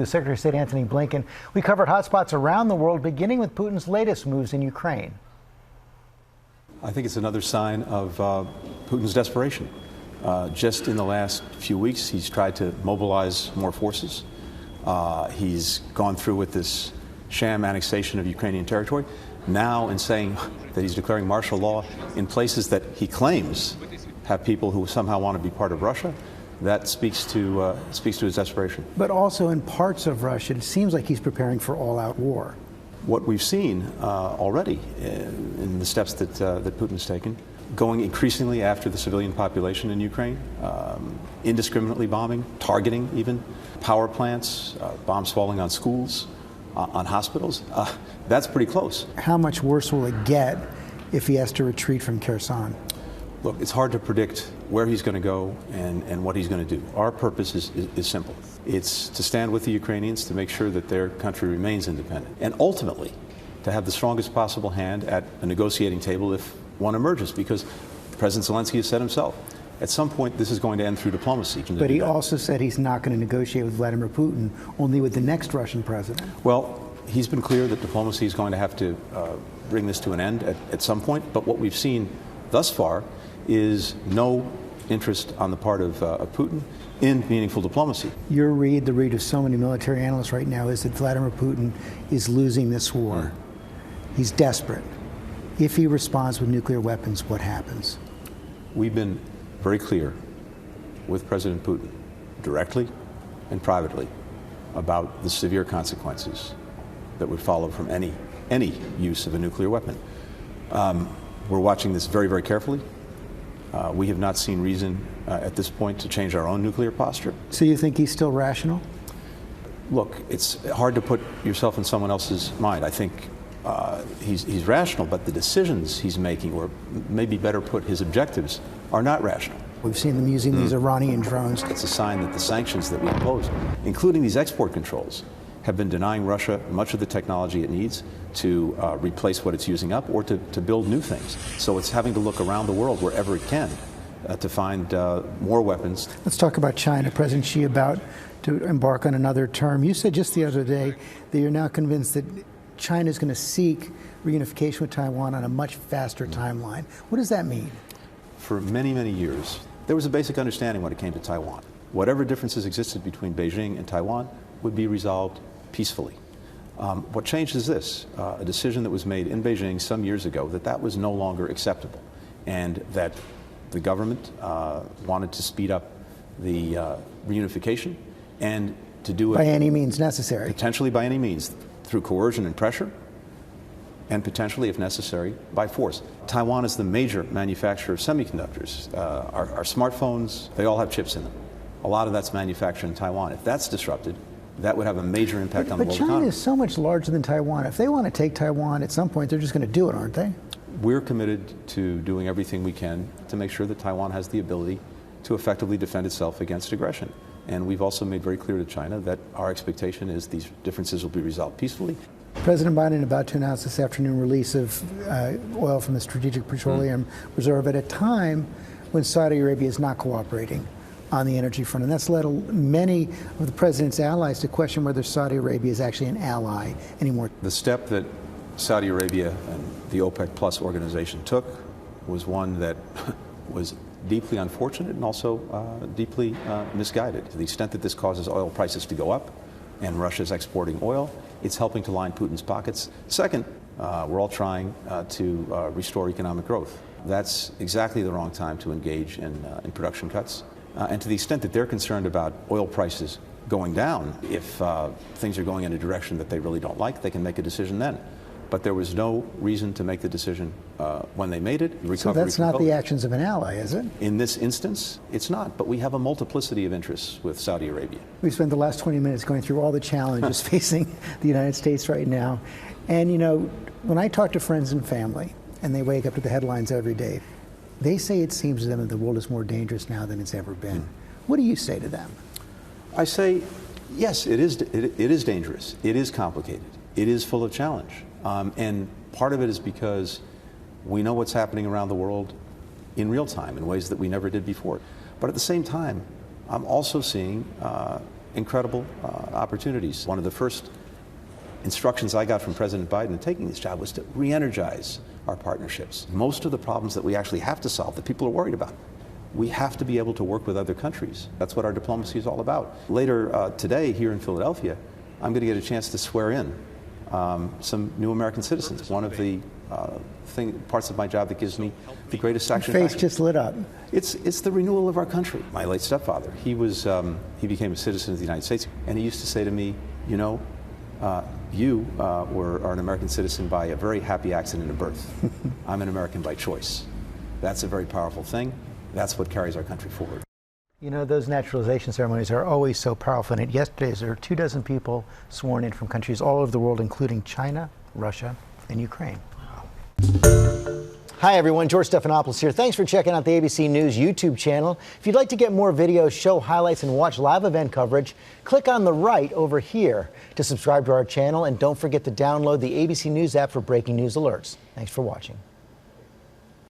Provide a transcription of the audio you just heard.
The Secretary of State Antony Blinken. We covered hotspots around the world, beginning with Putin's latest moves in Ukraine. I think it's another sign of Putin's desperation. Just in the last few weeks, he's tried to mobilize more forces. He's gone through with this sham annexation of Ukrainian territory. Now, in saying that he's declaring martial law in places that he claims have people who somehow want to be part of Russia, that speaks to his desperation. But also in parts of Russia, it seems like he's preparing for all-out war. What we've seen already in the steps that Putin's taken, going increasingly after the civilian population in Ukraine, indiscriminately bombing, targeting even power plants, bombs falling on schools, on hospitals, that's pretty close. How much worse will it get if he has to retreat from Kherson? Look, it's hard to predict where he's going to go and what he's going to do. Our purpose is simple. It's to stand with the Ukrainians to make sure that their country remains independent, and ultimately to have the strongest possible hand at a negotiating table if one emerges, because President Zelensky has said himself, at some point this is going to end through diplomacy. But he also said he's not going to negotiate with Vladimir Putin, only with the next Russian president. Well, he's been clear that diplomacy is going to have to bring this to an end at some point, but what we've seen thus far is no interest on the part of Putin in meaningful diplomacy. Your read, the read of so many military analysts right now, is that Vladimir Putin is losing this war. He's desperate. If he responds with nuclear weapons, what happens? We've been very clear with President Putin, directly and privately, about the severe consequences that would follow from any use of a nuclear weapon. We're watching this very, very carefully. We have not seen reason at this point to change our own nuclear posture. So you think he's still rational? Look, it's hard to put yourself in someone else's mind. I think he's rational, but the decisions he's making, or maybe better put, his objectives, are not rational. We've seen them using these Iranian drones. It's a sign that the sanctions that we impose, including these export controls, have been denying Russia much of the technology it needs to replace what it's using up or to build new things. So it's having to look around the world wherever it can to find more weapons. Let's talk about China. President Xi about to embark on another term. You said just the other day that you're now convinced that China is going to seek reunification with Taiwan on a much faster timeline. What does that mean? For many, many years, there was a basic understanding when it came to Taiwan. Whatever differences existed between Beijing and Taiwan would be resolved peacefully. What changed is this, a decision that was made in Beijing some years ago that was no longer acceptable, and that the government wanted to speed up the reunification and to do it by any means necessary. Potentially by any means, through coercion and pressure, and potentially, if necessary, by force. Taiwan is the major manufacturer of semiconductors. Our smartphones, they all have chips in them. A lot of that's manufactured in Taiwan. If that's disrupted, that would have a major impact on the world economy. But China is so much larger than Taiwan. If they want to take Taiwan at some point, they're just going to do it, aren't they? We're committed to doing everything we can to make sure that Taiwan has the ability to effectively defend itself against aggression. And we've also made very clear to China that our expectation is these differences will be resolved peacefully. President Biden about to announce this afternoon release of oil from the Strategic Petroleum Reserve at a time when Saudi Arabia is not cooperating on the energy front. And that's led many of the president's allies to question whether Saudi Arabia is actually an ally anymore. The step that Saudi Arabia and the OPEC Plus organization took was one that was deeply unfortunate and also deeply misguided. To the extent that this causes oil prices to go up and Russia's exporting oil, it's helping to line Putin's pockets. Second, we're all trying to restore economic growth. That's exactly the wrong time to engage in production cuts. And to the extent that they're concerned about oil prices going down, if things are going in a direction that they really don't like, they can make a decision then. But there was no reason to make the decision when they made it. So that's not the actions of an ally, is it? In this instance, it's not. But we have a multiplicity of interests with Saudi Arabia. We spent the last 20 minutes going through all the challenges facing the United States right now. And, you know, when I talk to friends and family, and they wake up to the headlines every day, they say it seems to them that the world is more dangerous now than it's ever been. What do you say to them? I say, yes, it is dangerous. It is complicated. It is full of challenge. And part of it is because we know what's happening around the world in real time in ways that we never did before. But at the same time, I'm also seeing incredible opportunities. One of the first instructions I got from President Biden in taking this job was to re-energize our partnerships. Most of the problems that we actually have to solve, that people are worried about, we have to be able to work with other countries. That's what our diplomacy is all about. Later today, here in Philadelphia, I'm going to get a chance to swear in some new American citizens. One of the parts of my job that gives me the greatest satisfaction. Your face just lit up. It's the renewal of our country. My late stepfather, he became a citizen of the United States, and he used to say to me, you know, you are an American citizen by a very happy accident of birth. I'm an American by choice. That's a very powerful thing. That's what carries our country forward. You know, those naturalization ceremonies are always so powerful. And yesterday, there were 24 people sworn in from countries all over the world, including China, Russia, and Ukraine. Hi, everyone. George Stephanopoulos here. Thanks for checking out the ABC News YouTube channel. If you'd like to get more videos, show highlights, and watch live event coverage, click on the right over here to subscribe to our channel. And don't forget to download the ABC News app for breaking news alerts. Thanks for watching.